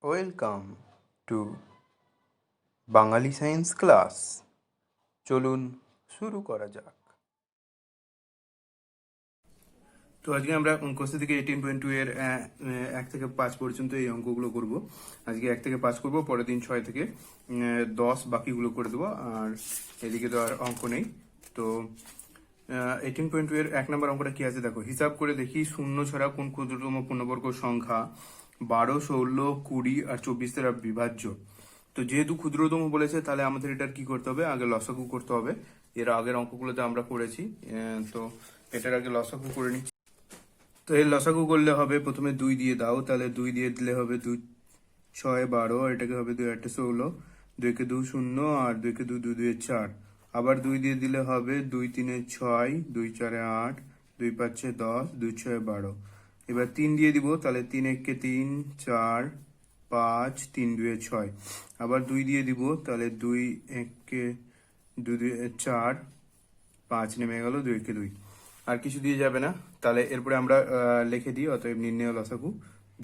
Welcome to Bangali science class. চলুন শুরু করা যাক। তো আজকে আমরা কোর্স থেকে 18.2 এর 1 থেকে 5 পর্যন্ত এই অঙ্কগুলো করব। আজকে 1 থেকে 5 করব, পরের দিন 6 থেকে 10 বাকিগুলো করে দেবো। আর এদিকে তো আর অঙ্ক নেই। তো 18.2 এর 1 নম্বর অঙ্কটা কি আছে দেখো। হিসাব করে দেখি শূন্য ছাড়া কোন ক্ষুদ্রতম পূর্ণবর্গ সংখ্যা 12, 16, 20 আর 24 দ্বারা বিভাজ্য। তো যেহেতু ক্ষুদ্রতম বলেছে, তাহলে আমাদের এটার কি করতে হবে, আগে লসাগু করতে হবে। এর আগের অঙ্কগুলোতে আমরা করেছি। তো এটার আগে লসাগু করে নিচ্ছি। তো এর লসাগু করলে হবে, প্রথমে 2 দিয়ে দাও, তাহলে 2 দিয়ে দিলে হবে 2 6 12, আর এটাকে হবে 2 8 16, 2 কে 2 0, আর 2 কে 2 2 2 4। আবার 2 দিয়ে দিলে হবে 2 3 6, 2 4 8, 2 5 10, 2 6 12। এবার 3 দিয়ে দিব, তাহলে 3 1 কে 3 4 5, 3 2 6। আবার 2 দিয়ে দিব, তাহলে 2 1 কে 2 2 4, 5 নেমে গেল, 2 কে 2। আর কিছু দিয়ে যাবে না। তাহলে এরপরে আমরা লিখে দিই, অতএব নির্ণেয় লসাগু।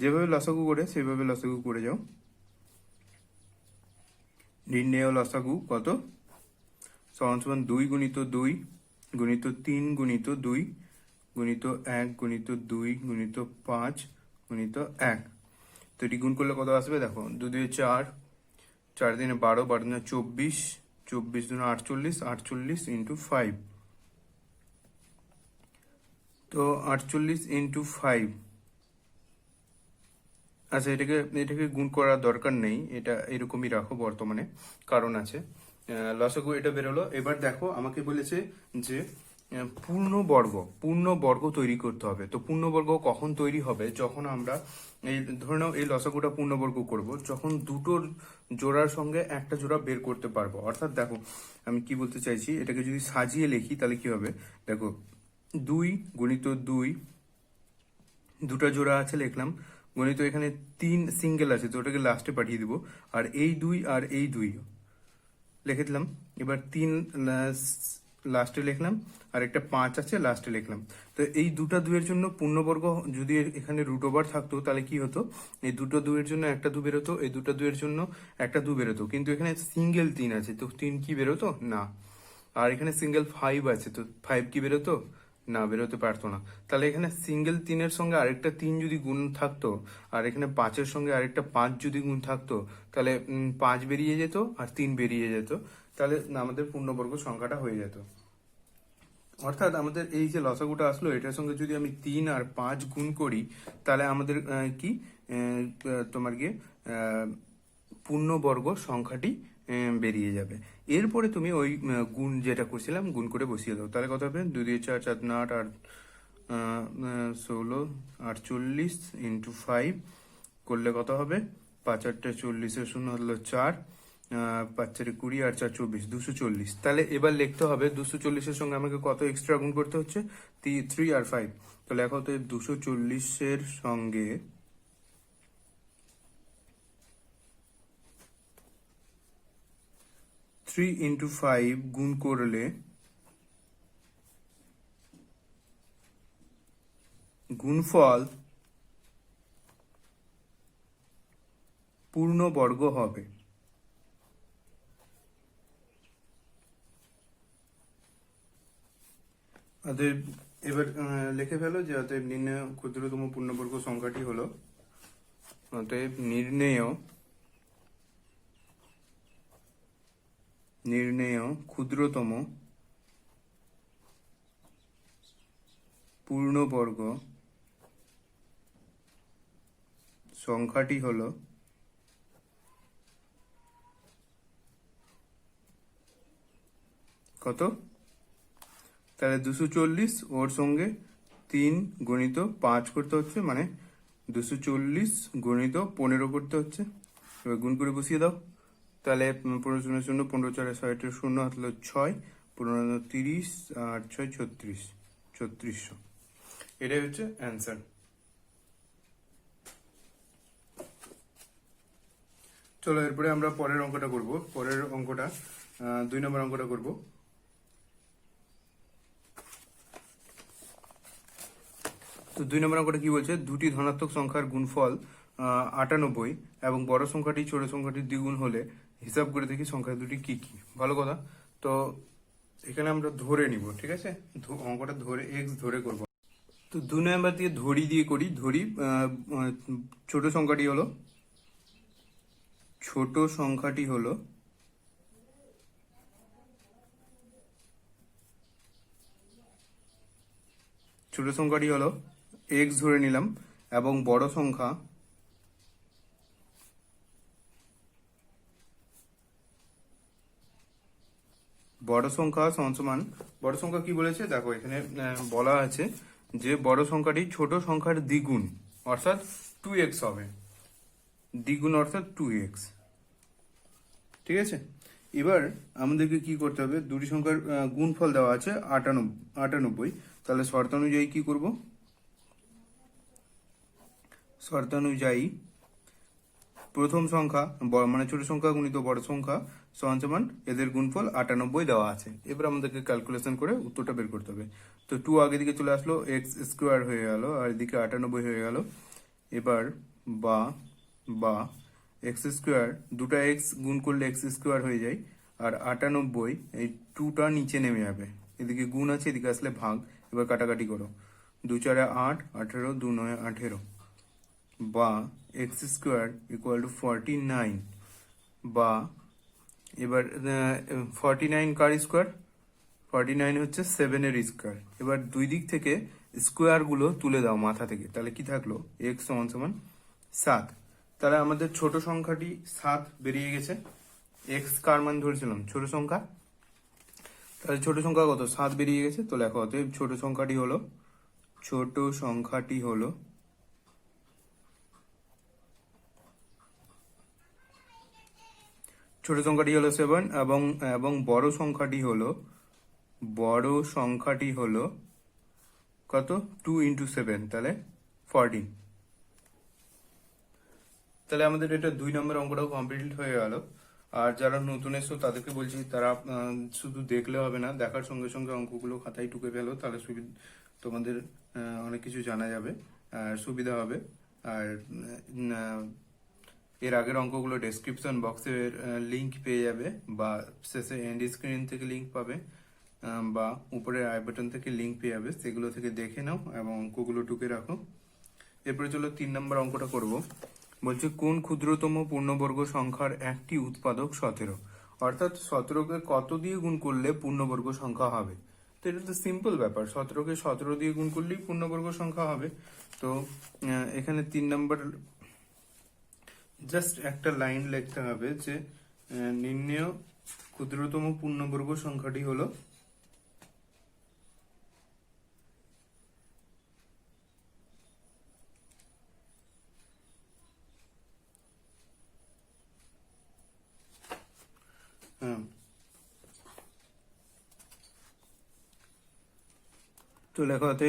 যেভাবে লসাগু করে সেইভাবে লসাগু করে যাও। নির্ণেয় লসাগু কত? সমান সমান 2 গুণিত 2 গুণিত 3 গুণিত 2 গুণিত 1 গুণিত 2 গুণিত 5 গুণিত 1। তো এটি গুণ করলে কত আসবে দেখো। 2 2 4, 4 দিনে 12, 12 দিনে 24, 24 দিনে 48, 48 ইন্টু 5। তো 48 ইন্টু 5। আচ্ছা, এটাকে এটাকে গুণ করার দরকার নেই, এটা এরকমই রাখো বর্তমানে, কারণ আছে। লসাগু এটা বেরোলো। এবার দেখো, আমাকে বলেছে যে পূর্ণবর্গ তৈরি করতে হবে। তো পূর্ণবর্গ কখন তৈরি হবে? যখন আমরা এই ধরে নাও এই লসাগুটা পূর্ণবর্গ করব, যখন দুটোর জোড়ার সঙ্গে একটা জোড়া বের করতে পারবো। অর্থাৎ দেখো, আমি কি বলতে চাইছি, এটাকে যদি সাজিয়ে লিখি তাহলে কি হবে দেখো। 2 গুণিত 2, দুটা জোড়া আছে লিখলাম, গণিত এখানে 3 সিঙ্গেল আছে, তো ওটাকে লাস্টে পাঠিয়ে দিব। আর এই 2 আর এই 2 লিখে দিলাম। এবার 3 লাস্টে লিখলাম, আর একটা 5 আছে লাস্টে লিখলাম। তো এই দুটা দুয়ের জন্য পূর্ণবর্গ যদি এখানে রুট ওভার থাকতো, তাহলে কি হতো, এই দুটো দুয়ের জন্য একটা 2 বেরোতো, এই দুটো দুয়ের জন্য একটা 2 বেরোতো। কিন্তু এখানে সিঙ্গেল 3 আছে, তো 3 কি বেরোতো না। আর এখানে সিঙ্গেল 5 আছে, তো 5 কি বেরোতো না, বেরোতে পারতো না। তাহলে এখানে সিঙ্গেল 3-এর সঙ্গে আরেকটা 3 যদি গুণ থাকতো, আর এখানে 5-এর সঙ্গে আরেকটা 5 যদি গুণ থাকতো, তাহলে 5 বেরিয়ে যেত আর 3 বেরিয়ে যেত। তাহলে আমাদের পূর্ণবর্গ সংখ্যাটা হয়ে যেত। অর্থাৎ আমাদের এই যে লসাগুটা আসলো, এটার সঙ্গে যদি আমি 3 আর 5 গুণ করি, তাহলে আমাদের কি তোমার গিয়ে পূর্ণবর্গ সংখ্যাটি বেরিয়ে যাবে। এরপরে তুমি ওই গুণ যেটা করছিলাম গুণ করে বসিয়ে দাও, তাহলে কত হবে? 2 দিয়ে 4, 4 দুগুণে 8, 8 16, 48 ইন্টু 5 করলে কত হবে? 5 8 40, 0 হলো 4, 5 4 20, আর 4 24, 240। তাহলে এবার লিখতে হবে 240-এর সঙ্গে আমাকে কত এক্সট্রা গুণ করতে হচ্ছে? 3 আর 5। তাহলে এখন তো 240-এর সঙ্গে 3 ইন্টু 5 গুণ করলে গুণফল পূর্ণবর্গ হবে। অতএব এবার লিখে ফেলো যে অতএব নির্ণেয় ক্ষুদ্রতম পূর্ণবর্গ সংখ্যাটি হলো, অতএব নির্ণেয় ক্ষুদ্রতম পূর্ণবর্গ সংখ্যাটি হলো কত? তাহলে 240, ওর সঙ্গে 3 গুণিত 5 করতে হচ্ছে, মানে 240 গুণিত 15 করতে হচ্ছে। এবার গুণ করে বসিয়ে দাও। তাহলে 15 শূন্য শূন্য, 15 4 60, 0 হলো 6, 15 30, আর 6 36, 3600। এটাই হচ্ছে অ্যান্সার। চলো এরপরে আমরা পরের অঙ্কটা করব। পরের অঙ্কটা 2 নম্বর অঙ্কটা করব। তো 2 নম্বর অঙ্কটা কি বলছে? দুটি ধনাত্মক সংখ্যার গুণফল 98 এবং বড় সংখ্যাটি ছোট সংখ্যাটির দ্বিগুণ হলে হিসাব করে দেখি সংখ্যা দুটি কি কি। ভালো কথা। তো এখানে আমরা ধরে নিব, ঠিক আছে, অঙ্কটা ধরে এক্স ধরে করব। তো 2 নাম্বার দিয়ে ধরি দিয়ে করি। ধরি ছোট সংখ্যাটি হলো ছোট সংখ্যাটি হলো ছোট সংখ্যাটি হলো এক্স ধরে নিলাম এবং বড় সংখ্যা সমান বড় সংখ্যা কি বলেছে দেখো, এখানে বলা আছে যে বড় সংখ্যাটি ছোট সংখ্যার দ্বিগুণ অর্থাৎ 2x হবে। দ্বিগুণ অর্থাৎ 2x, ঠিক আছে। এবার আমাদেরকে কি করতে হবে, দুটি সংখ্যার গুণফল দেওয়া আছে 98। তাহলে শর্তানুযায়ী কি করব, শর্তানুযায়ী প্রথম সংখ্যা মানে ছোট সংখ্যা গুণিত বড় সংখ্যা সমান সমান এদের গুণফল 98 দেওয়া আছে। এবার আমাদেরকে ক্যালকুলেশন করে উত্তরটা বের করতে হবে। তো 2 আগে দিকে চলে আসলো, এক্স স্কোয়ার হয়ে গেল আর এদিকে 98 হয়ে গেল। এবার বা এক্স স্কোয়ার, দুটা এক্স গুণ করলে এক্স স্কোয়ার হয়ে যায় আর 98 এই 2টা নিচে নেমে যাবে, এদিকে গুণ আছে এদিকে আসলে ভাগ। এবার কাটাকাটি করো, 2 4 8, 18, 2 9 18 বা এক্স স্কোয়ার ইকুয়াল টু 49 বা এবার 49 কার স্কোয়ার, 49 হচ্ছে 7 এর স্কোয়ার। এবার দুই দিক থেকে স্কোয়ার গুলো তুলে দাও মাথা থেকে, তাহলে কি থাকলো এক্স সমান সমান 7। তাহলে আমাদের ছোট সংখ্যাটি 7 বেরিয়ে গেছে। এক্স কার মান ধরেছিলাম ছোট সংখ্যা, তাহলে ছোট সংখ্যা কত 7 বেরিয়ে গেছে। তো লেখো অতএব ছোট সংখ্যাটি হলো 7 এবং বড় সংখ্যাটি হলো কত 2 into 7, তাহলে 14। তাহলে আমাদের এটা 2 নম্বর অঙ্কটাও কমপ্লিট হয়ে গেল। আর যারা নতুন এসছো তাদেরকে বলছি তারা শুধু দেখলে হবে না, দেখার সঙ্গে সঙ্গে অঙ্কগুলো খাতায় টুকে ফেলো, তাহলে তোমাদের অনেক কিছু জানা যাবে আর সুবিধা হবে। আর এর আগের অঙ্কগুলো ডেসক্রিপশন বক্সের লিংক পেয়ে যাবে বা শেষে এন্ড স্ক্রিন থেকে লিংক পাবে বা উপরে আই বাটন থেকে লিংক পেয়ে যাবে, সেগুলো থেকে দেখে নাও এবং অঙ্কগুলো টুকে রাখো। এরপরে চলো 3 নম্বর অঙ্কটা করব। বলছে কোন ক্ষুদ্রতম পূর্ণবর্গ সংখ্যার একটি উৎপাদক 17, অর্থাৎ 17কে কত দিয়ে গুণ করলে পূর্ণবর্গ সংখ্যা হবে। তো এটা তো সিম্পল ব্যাপার, 17কে 17 দিয়ে গুণ করলেই পূর্ণবর্গ সংখ্যা হবে। তো এখানে 3 নম্বর জাস্ট একটা লাইন লিখতে হবে যে নির্ণেয় ক্ষুদ্রতম পূর্ণবর্গ সংখ্যাটি হলো তো লেখা হতে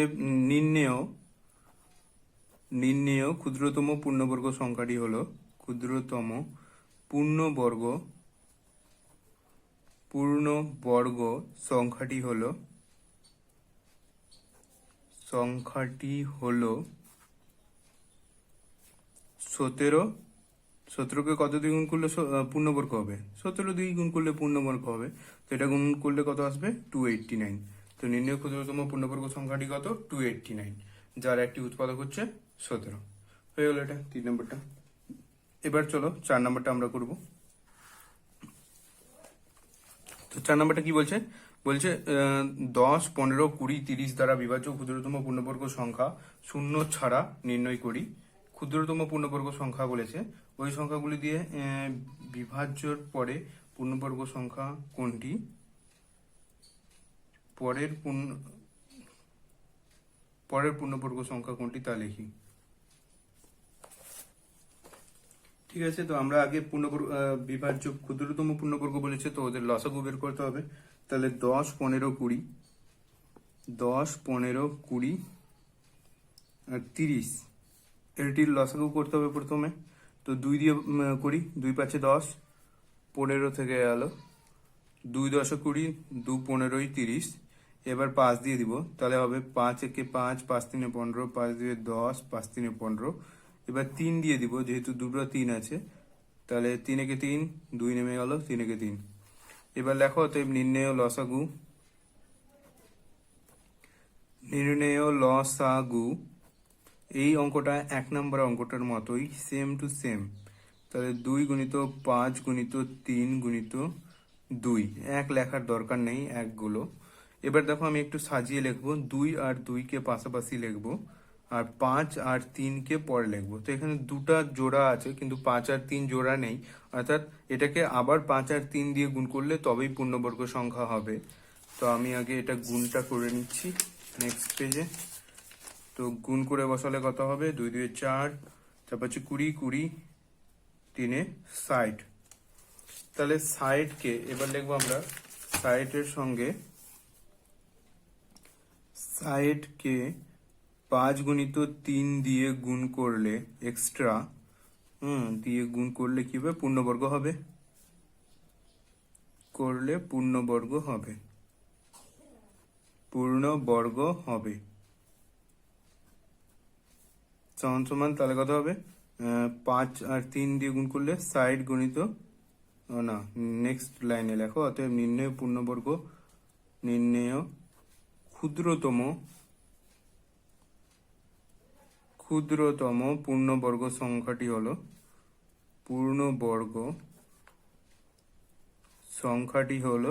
নির্ণেয় ক্ষুদ্রতম পূর্ণবর্গ সংখ্যাটি হলো ক্ষুদ্রতম পূর্ণবর্গ সংখ্যাটি হলো 17। 17কে কত দিয়ে গুণ করলে পূর্ণবর্গ হবে, 17 দিয়ে গুণ করলে পূর্ণবর্গ হবে। তো এটা গুণ করলে কত আসবে 289। তো নির্ণয় ক্ষুদ্রতম পূর্ণবর্গ সংখ্যাটি কত 289, যার একটি উৎপাদক হচ্ছে 17। হয়ে গেল এটা 3 নম্বরটা। এবার চলো 4 নম্বরটা আমরা করব। তো 4 নম্বরটা কি বলছে, 10, 15, 20, 30 দ্বারা বিভাজ্য ক্ষুদ্রতম পূর্ণবর্গ সংখ্যা শূন্য ছাড়া নির্ণয় করি। ক্ষুদ্রতম পূর্ণবর্গ সংখ্যা বলেছে, ওই সংখ্যাগুলি দিয়ে বিভাজ্যর পরে পূর্ণবর্গ সংখ্যা কোনটি, পরের পূর্ণবর্গ সংখ্যা কোনটি তা লিখি। ঠিক আছে, তো আমরা আগে বিভাজ্য ক্ষুদ্রতম পূর্ণবর্গ বলেছে, তো ওদের লসাগু বের করতে হবে। তাহলে 10, 15, 20 আর 30 এটির লসাগু করতে হবে প্রথমে। তো 2 দিয়ে করি, 2 5 10, 15 থেকে গেল, 2 10 20, 2 15 30। এবার 5 দিয়ে দিব, তাহলে হবে 5 1 5, 5 3 15, 5 2 10, 5 3 15। এবার 3 দিয়ে দিব, যেহেতু দুটো 3 আছে, তাহলে 3 একে 3, 2 নেমে গেল, 3 একে 3। এবার লেখো অতএব নির্ণেয় লসাগু, নির্ণেয় লসাগু। এই অঙ্কটা 1 নম্বর অঙ্কটার মতোই, সেম টু সেম। তাহলে 2 গুণিত 5 গুণিত 3 গুণিত 2, 1 লেখার দরকার নেই, 1 গুলো। এবার দেখো আমি একটু সাজিয়ে লিখবো, 2 আর 2 কে পাশাপাশি লিখবো, আর 5 আর 3 কে পরে লিখবো। তো এখানে দুটা জোড়া আছে, কিন্তু 5 আর 3 জোড়া নেই, অর্থাৎ এটাকে আবার 5 আর 3 দিয়ে গুণ করলে তবেই পূর্ণবর্গ সংখ্যা হবে। তো আমি আগে এটা গুণটা করে নিচ্ছি নেক্সট পেজে। তো গুণ করে বসালে কত হবে, 2 2 4, তারপর হচ্ছে 20, 20 3 60। তাহলে 60 কে এবার লিখবো আমরা 60 এর সঙ্গে 60 কে 5 গুণিত 3 দিয়ে গুণ করলে এক্সট্রা দিয়ে গুণ করলে কি হবে, পূর্ণবর্গ হবে, করলে পূর্ণবর্গ হবে, পূর্ণবর্গ হবে। সমান সমান তাহলে কত হবে, 5 আর 3 দিয়ে গুণ করলে 60 গুণিত, না নেক্সট লাইনে লেখো, অতএব নির্ণয় পূর্ণবর্গ, নির্ণেয় ক্ষুদ্রতম পূর্ণবর্গ সংখ্যাটি হলো, পূর্ণবর্গ সংখ্যাটি হলো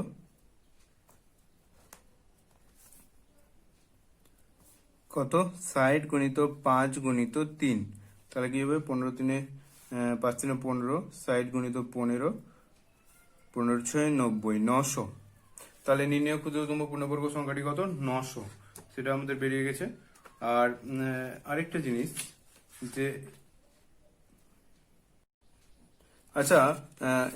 কত, 60 গুণিত 5 গুণিত 3। তাহলে কি হবে, 15 3 5 3 15, 60 গুণিত 15, 15 6 90, 900। তাহলে নির্ণয় ক্ষুদ্রতম পূর্ণবর্গ সংখ্যাটি কত, 900, সেটা আমাদের বেরিয়ে গেছে। আর আরেকটা জিনিস যে, আচ্ছা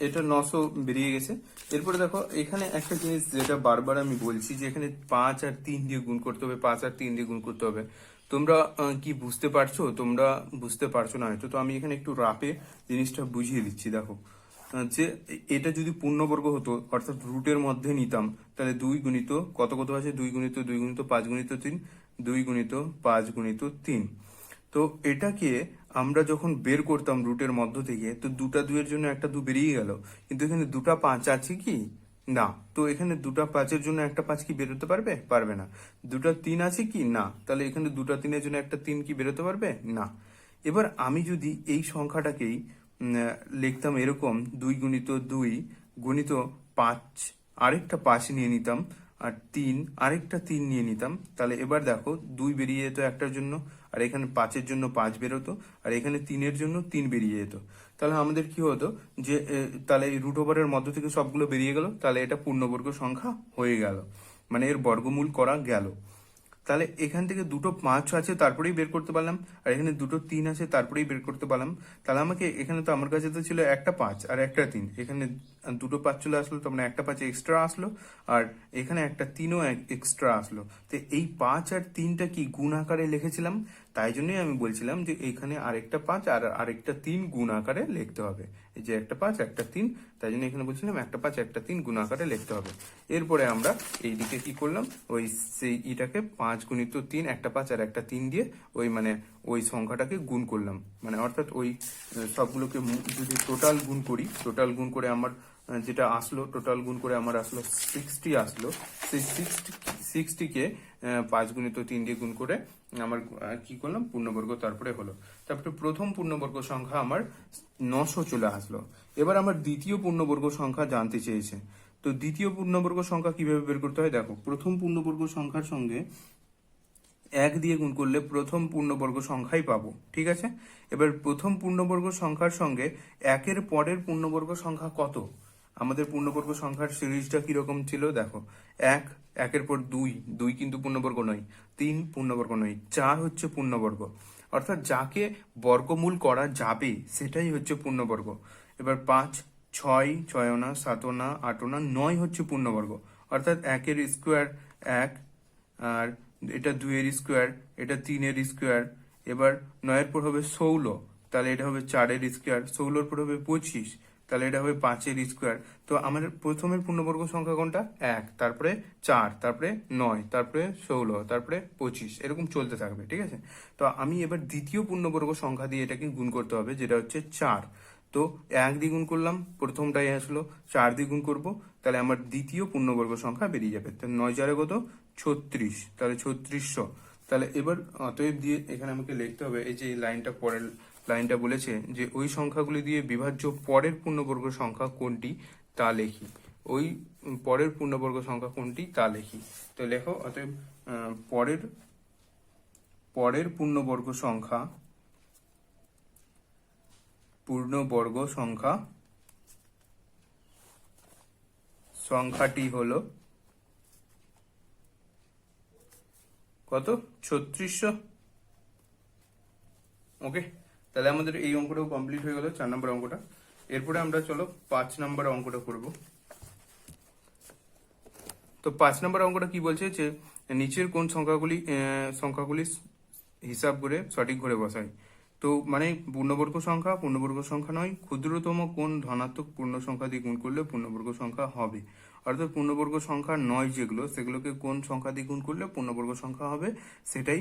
এটা 900 বেরিয়ে গেছে। এরপরে দেখো এখানে একটা জিনিস যেটা বারবার আমি বলছি, যে এখানে 5 আর 3 দিয়ে গুণ করতে হবে, 5 আর 3 দিয়ে গুণ করতে হবে। তোমরা কি বুঝতে পারছো, তোমরা বুঝতে পারছো না হয়তো, তো আমি এখানে একটু রাপে জিনিসটা বুঝিয়ে দিচ্ছি। দেখো যে এটা যদি পূর্ণবর্গ হতো, অর্থাৎ রুটের মধ্যে নিতাম, তাহলে 2 গুণিত কত কত আছে, 2 গুণিত 2 গুণিত 5 গুণিত 3, 2 গুণিত 5 গুণিত 3। তো এটাকে আমরা যখন বের করতাম রুটের মধ্য থেকে, তো দুটা 2 এর জন্য একটা 2 বেরিয়ে গেল, কিন্তু এখানে দুটা 5 আছে কি, না। তো এখানে দুটা 5 এর জন্য একটা 5 কি বেরোতে পারবে, পারবে না। দুটা 3 আছে কি, না। তাহলে এখানে দুটা 3 এর জন্য একটা 3 কি বেরোতে পারবে, না। এবার আমি যদি এই সংখ্যাটাকেই লিখতাম এরকম, 2 গুণিত 2 গুণিত 5, আরেকটা 5 নিয়ে নিতাম, আর 3 আরেকটা 3 নিয়ে নিতাম, তাহলে এবার দেখো 2 বেরিয়ে যেত একটার জন্য, আর এখানে 5-এর জন্য 5 বেরোতো, আর এখানে 3-এর জন্য 3 বেরিয়ে যেত। তাহলে আমাদের কি হতো, যে তাহলে এই রুট ওভারের মধ্য থেকে সবগুলো বেরিয়ে গেল, তাহলে এটা পূর্ণবর্গ সংখ্যা হয়ে গেল, মানে এর বর্গমূল করা গেল। তাহলে এখান থেকে দুটো 5 আছে তারপরেই বের করতে পারলাম, আর এখানে দুটো 3 আছে তারপরেই বের করতে পারলাম। তাহলে আমাকে এখানে তো আমার কাছে তো ছিল একটা 5 আর একটা 3, এখানে দুটো 5 চলে আসলো, তো মানে একটা 5 এক্সট্রা আসলো, আর এখানে একটা 3ও এক্সট্রা আসলো। তো এই 5 আর 3টা কি গুণ আকারে লিখেছিলাম, তাই জন্যই আমি বলছিলাম যে এখানে আরেকটা 5 আর আরেকটা 3 গুণ আকারে লিখতে হবে। এই যে একটা 5 একটা 3, তাই জন্য এখানে বলছিলাম একটা 5 একটা 3 গুণ আকারে লিখতে হবে। এরপরে আমরা এইদিকে কি করলাম, ওই সেই ইটাকে 5 গুণিত 3, একটা 5 আর একটা 3 দিয়ে ওই মানে ওই সংখ্যাটাকে গুণ করলাম, মানে অর্থাৎ ওই সবগুলোকে যদি টোটাল গুণ করি, টোটাল গুণ করে আমার যেটা আসলো, টোটাল গুণ করে আমার আসলো 60 আসলো। সেই 60কে 5 গুণিত 3 দিয়ে গুণ করে আমার কি করলাম, পূর্ণবর্গ তারপরে হলো। তারপরে প্রথম পূর্ণবর্গ সংখ্যা আমার 900 চলে আসলো। এবার আমার দ্বিতীয় পূর্ণবর্গ সংখ্যা জানতে চেয়েছে। তো দ্বিতীয় পূর্ণবর্গ সংখ্যা কিভাবে বের করতে হয়, দেখো প্রথম পূর্ণবর্গ সংখ্যার সঙ্গে 1 দিয়ে গুণ করলে প্রথম পূর্ণবর্গ সংখ্যাই পাবো, ঠিক আছে। এবার প্রথম পূর্ণবর্গ সংখ্যার সঙ্গে 1-এর পরের পূর্ণবর্গ সংখ্যা কত, আমাদের পূর্ণবর্গ সংখ্যার সিরিজটা কিরকম ছিল, দেখো 1, 1-এর পর 2, 2 কিন্তু পূর্ণবর্গ নয়, 3 পূর্ণবর্গ নয়, 4 হচ্ছে পূর্ণবর্গ, অর্থাৎ যাকে বর্গমূল করা যাবে সেটাই হচ্ছে পূর্ণবর্গ। এবার 5, 6, 6 না, 7 না, 8 না, 9 হচ্ছে পূর্ণবর্গ, অর্থাৎ 1-এর স্কোয়ার 1, আর এটা 2-এর স্কোয়ার, এটা 3-এর স্কোয়ার। এবার 9-এর পর হবে 16, তাহলে এটা হবে 4-এর স্কোয়ার, 16-এর পর হবে 25, তাহলে এটা হবে 5 এর স্কোয়ার। তো আমার প্রথমের পূর্ণবর্গ সংখ্যা কোনটা? 1, তারপরে 4, তারপরে 9, তারপরে 16, তারপরে 25, এরকম চলতে থাকবে, ঠিক আছে? তো আমি এবার দ্বিতীয় পূর্ণবর্গ সংখ্যা দিয়ে এটাকে গুণ করতে হবে, যেটা হচ্ছে 4। তো 1 দিয়ে গুণ করলাম, প্রথমটাই আসলো, 4 দিয়ে গুণ করবো, তাহলে আমার দ্বিতীয় পূর্ণবর্গ সংখ্যা বেরিয়ে যাবে। তাহলে 9 4 কত? 36, তাহলে 3600। তাহলে এবার অতএব দিয়ে এখানে আমাকে লিখতে হবে, এই যে এই লাইনটা, পরের লাইনটা বলেছে যে ওই সংখ্যাগুলি দিয়ে বিভাজ্য পরের পূর্ণবর্গ সংখ্যা কোনটি তা লেখি। ওই পরের পূর্ণবর্গ সংখ্যা কোনটি তা লেখি। তো লেখো, অতএব পরের পরের পূর্ণবর্গ সংখ্যাটি হলো কত? 3600। ওকে, তাহলে আমাদের এই অঙ্কটাও কমপ্লিট হয়ে গেল, 4 নম্বর অঙ্কটা। এরপরে আমরা চলো 5 নম্বর অঙ্কটা করব। তো 5 নম্বর অঙ্কটা কি বলছে যে নিচের কোন সংখ্যাগুলি হিসাব করে সঠিক ঘরে বসাই। তো মানে পূর্ণবর্গ সংখ্যা নয়, ক্ষুদ্রতম কোন ধনাত্মক পূর্ণ সংখ্যা দিয়ে গুণ করলে পূর্ণবর্গ সংখ্যা হবে। অর্থাৎ পূর্ণবর্গ সংখ্যা নয় যেগুলো, সেগুলোকে কোন সংখ্যা দিয়ে গুণ করলে পূর্ণবর্গ সংখ্যা হবে, সেটাই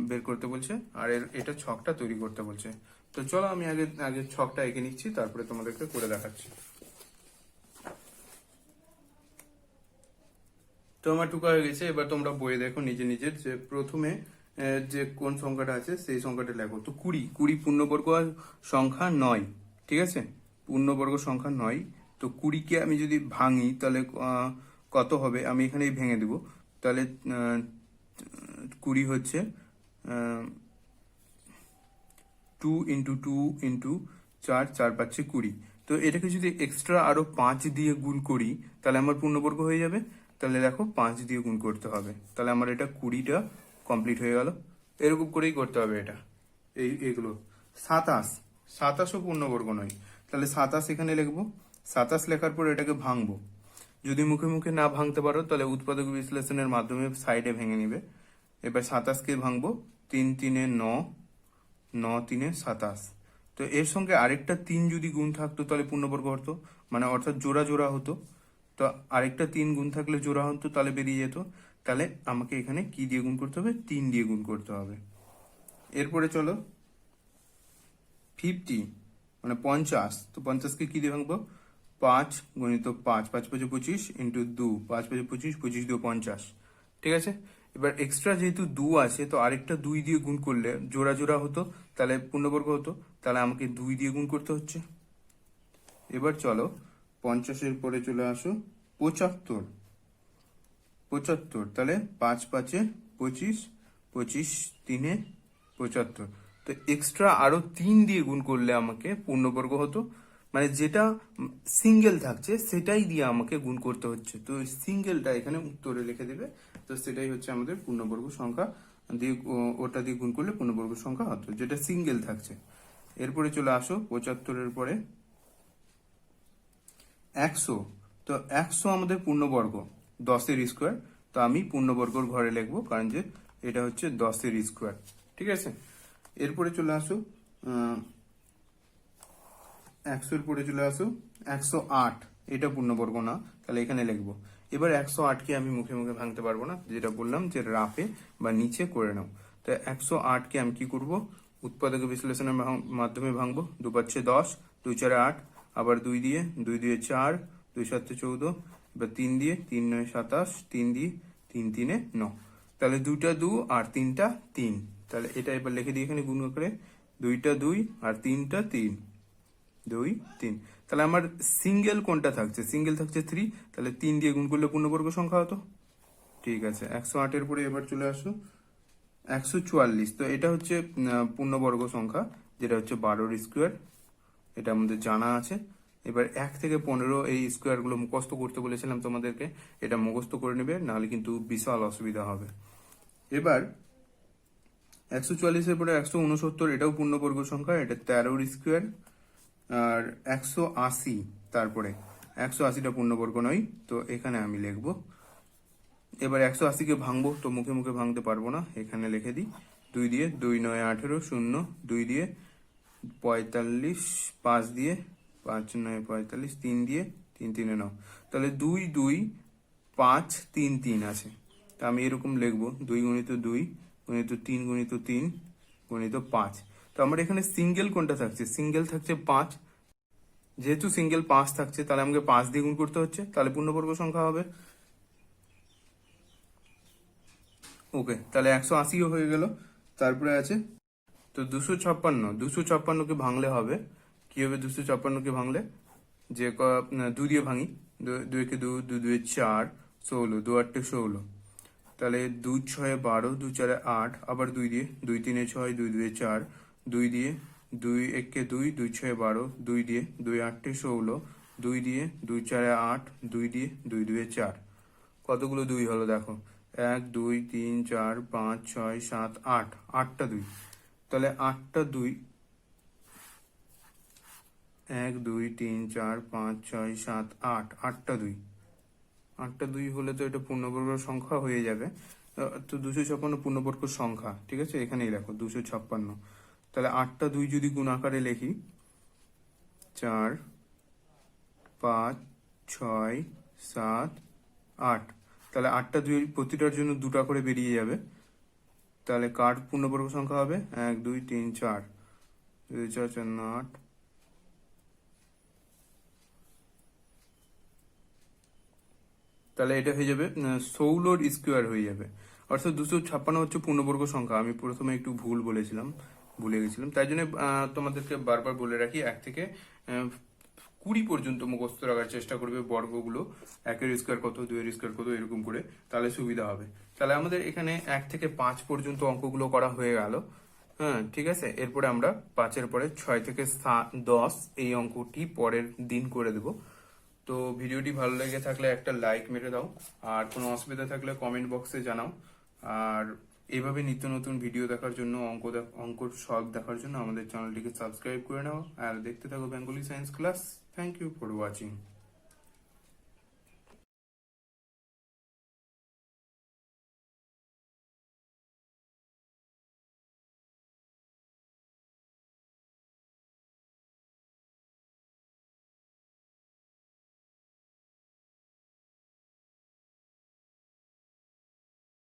বের করতে বলছে। আর এটা ছকটা তৈরি করতে বলছে। তো চলো আমি আগে ছকটা এঁকে নিচ্ছি, তারপরে তোমাদেরকে করে দেখাচ্ছি। তো আমার টুকা হয়ে গেছে। এবার তোমরা বইয়ে দেখো নিজের যে প্রথমে যে কোন সংখ্যাটা আছে সেই সংখ্যাটা লেখো। তো 20 পূর্ণবর্গ সংখ্যা নয়, ঠিক আছে? পূর্ণবর্গ সংখ্যা নয়। তো 20কে আমি যদি ভাঙি তাহলে কত হবে? আমি এখানেই ভেঙে দেব। তাহলে 20 হচ্ছে 2 ইন্টু 2 ইন্টু 4, 4 5 20। তো এটাকে যদি এক্সট্রা আরো 5 দিয়ে গুণ করি তাহলে আমার পূর্ণবর্গ হয়ে যাবে। তাহলে দেখো 5 দিয়ে গুণ করতে হবে, তাহলে আমার এটা 20টা কমপ্লিট হয়ে গেল। এরকম করেই করতে হবে এটা। এগুলো 27ও পূর্ণবর্গ নয়, তাহলে 27 এখানে লিখবো। 27 লেখার পর এটাকে ভাঙবো। যদি মুখে মুখে না ভাঙতে পারো তাহলে উৎপাদক বিশ্লেষণের মাধ্যমে সাইডে ভেঙে নিবে। এবার 27কে ভাঙবো। 3 3 9, 9 3 27। তো এর সঙ্গে আরেকটা 3 যদি গুণ থাকতো তাহলে পূর্ণবর্গ হতো, মানে অর্থাৎ জোড়া জোড়া হতো। তো আরেকটা 3 গুণ থাকলে জোড়া হতো, তাহলে বেরিয়ে যেত। তাহলে আমাকে এখানে কি দিয়ে গুণ করতে হবে? 3 দিয়ে গুণ করতে হবে। এরপরে চলো 50, মানে 50। তো 50কে কি দিয়ে ভাঙবো? 5 গুণিত 5, 5 5 25 ইন্টু 2, 5 5 25, 25 2 50। ঠিক আছে? এবার এক্সট্রা যেহেতু 2 আছে, তো আরেকটা 2 দিয়ে গুণ করলে জোড়া জোড়া হতো, তাহলে পূর্ণবর্গ হতো। তাহলে আমাকে 2 দিয়ে গুণ করতে হচ্ছে। এবার চলো 50-এর পরে চলে আসো 75। তাহলে 5 5 25, 25 3 75। তো এক্সট্রা আরো 3 দিয়ে গুণ করলে আমাকে পূর্ণবর্গ হতো, মানে যেটা সিঙ্গেল থাকছে সেটাই দিয়ে আমাকে গুণ করতে হচ্ছে। তো সিঙ্গেলটা এখানে উত্তরে লিখে দেবে। তো সেটাই হচ্ছে আমাদের পূর্ণবর্গ সংখ্যা দিয়ে, ওটা দিয়ে গুণ করলে পূর্ণবর্গ সংখ্যা হতো, যেটা সিঙ্গেল থাকছে। এরপরে চলে আসো 75-এর পরে 100। তো 100 আমাদের পূর্ণবর্গ, 10-এর স্কোয়ার। তো আমি পূর্ণবর্গর ঘরে লিখবো, কারণ যে এটা হচ্ছে 10-এর স্কোয়ার। ঠিক আছে? এরপরে চলে আসো 100-এর পরে চলে আসো 108। এটা পূর্ণবর্গ না, তাহলে এখানে লিখবো। এবার 108কে আমি মুখে মুখে ভাঙতে পারবো না, যেটা বললাম যে রাফে বা নিচে করে নাও। তো 108কে আমি কি করব? উৎপাদক বিশ্লেষণের মাধ্যমে ভাঙবো। 2 5 10, 2 4 8, আবার 2 দিয়ে 2 দিয়ে 4, 2 7 14, এবার 3 দিয়ে 3 9 27, 3 দিয়ে 3 3 9। তাহলে 2টা 2 আর 3টা 3। তাহলে এটা এবার লিখে দিই এখানে গুণ করে। 2টা 2 আর 3টা 3, 2 3। তাহলে আমার সিঙ্গেল কোনটা থাকছে? সিঙ্গেল থাকছে 3। তাহলে 3 দিয়ে গুণ করলে পূর্ণবর্গ সংখ্যা হতো। ঠিক আছে, 108-এর পরে এবার চলে আসো 144। তো এটা হচ্ছে পূর্ণবর্গ সংখ্যা, যেটা হচ্ছে 12-এর স্কোয়ার। এটা আমাদের জানা আছে। এবার 1 থেকে 15 এই স্কোয়ার গুলো মুখস্থ করতে বলেছিলাম তোমাদেরকে, এটা মুখস্থ করে নেবে, নাহলে কিন্তু বিশাল অসুবিধা হবে। এবার 144-এর পরে 169, এটাও পূর্ণবর্গ সংখ্যা, এটা 13-এর স্কোয়ার। আর 180, তারপরে 180টা পূর্ণবর্গ নয়, তো এখানে আমি লিখবো। এবার 180কে ভাঙবো, তো মুখে মুখে ভাঙতে পারবো না, এখানে লিখে দিই। 2 দিয়ে 2 9 18, 0 2 দিয়ে 45, 5 দিয়ে 5 9 45, 3 দিয়ে 3 3 9, তাহলে 2 2 5 3 3 আছে। তা আমি এরকম লিখবো 2 গুণিত 2 গুণিত 3 গুণিত 3 গুণিত 5। তো আমার এখানে সিঙ্গেল কোনটা থাকছে? সিঙ্গেল থাকছে 5। যেহেতু সিঙ্গেল 5 থাকছে তাহলে আমাকে 5 দিয়ে গুণ করতে হচ্ছে, তাহলে পূর্ণবর্গ সংখ্যা হবে। ওকে, তাহলে 180ও হয়ে গেল। তারপরে আছে তো 256কে ভাঙলে হবে কি হবে? 256কে ভাঙলে যে 2 দিয়ে ভাঙি, 2 কে 2, 2 2 4, 16, 2 8 16, তাহলে 2 6 12, 2 4 8, আবার 2 দিয়ে, 2 3 6, 2 2 4, 2 দিয়ে, 2 1 2, 2 6 12, 2 দিয়ে, 2 8 16, 2 দিয়ে, 2 4 8, 2 দিয়ে, 2 2 4। কতগুলো 2 হলো দেখো? 1 2 3 4 5 6 7 8, 8টা 2। তাহলে 8টা 2, 1 2 3 4 5 6 7 8, 8টা 2, 8টা 2 হলে তো এটা পূর্ণবর্গ সংখ্যা হয়ে যাবে। তো 256 পূর্ণবর্গ সংখ্যা, ঠিক আছে, এখানেই দেখো 256। তাহলে 8টা 2 যদি গুণ আকারে লিখি, 4 5 6 7 8, তাহলে 8টা 2 প্রতিটার জন্য 2টা করে বেরিয়ে যাবে। তাহলে কার পূর্ণবর্গ সংখ্যা হবে? 1 2 3 4, 2 4 4 8। তাহলে এটা হয়ে যাবে 16 স্কোয়ার হয়ে যাবে। অর্থাৎ 256 হচ্ছে পূর্ণবর্গ সংখ্যা। আমি প্রথমে একটু ভুলে গেছিলাম, তাই জন্য তোমাদেরকে বারবার বলে রাখি 1 থেকে 20 পর্যন্ত মুখস্থ রাখার চেষ্টা করবে বর্গগুলো। 1 এর স্কোয়ার কত, 2 এর স্কোয়ার কত, এরকম করে, তাহলে সুবিধা হবে। তাহলে আমাদের এখানে 1 থেকে 5 পর্যন্ত অঙ্কগুলো করা হয়ে গেল। হ্যাঁ, ঠিক আছে। এরপরে আমরা 5-এর পরে 6 থেকে 10 এই অঙ্কটি পরের দিন করে দেব। তো ভিডিওটি ভালো লেগে থাকলে একটা লাইক মেরে দাও, আর কোনো অসুবিধা থাকলে কমেন্ট বক্সে জানাও। আর এভাবে নিত্য নতুন ভিডিও দেখার জন্য, অঙ্কর সলভ দেখার জন্য আমাদের চ্যানেলটিকে সাবস্ক্রাইব করে নাও আর দেখতে থাকো Bengali science class. Thank you for watching.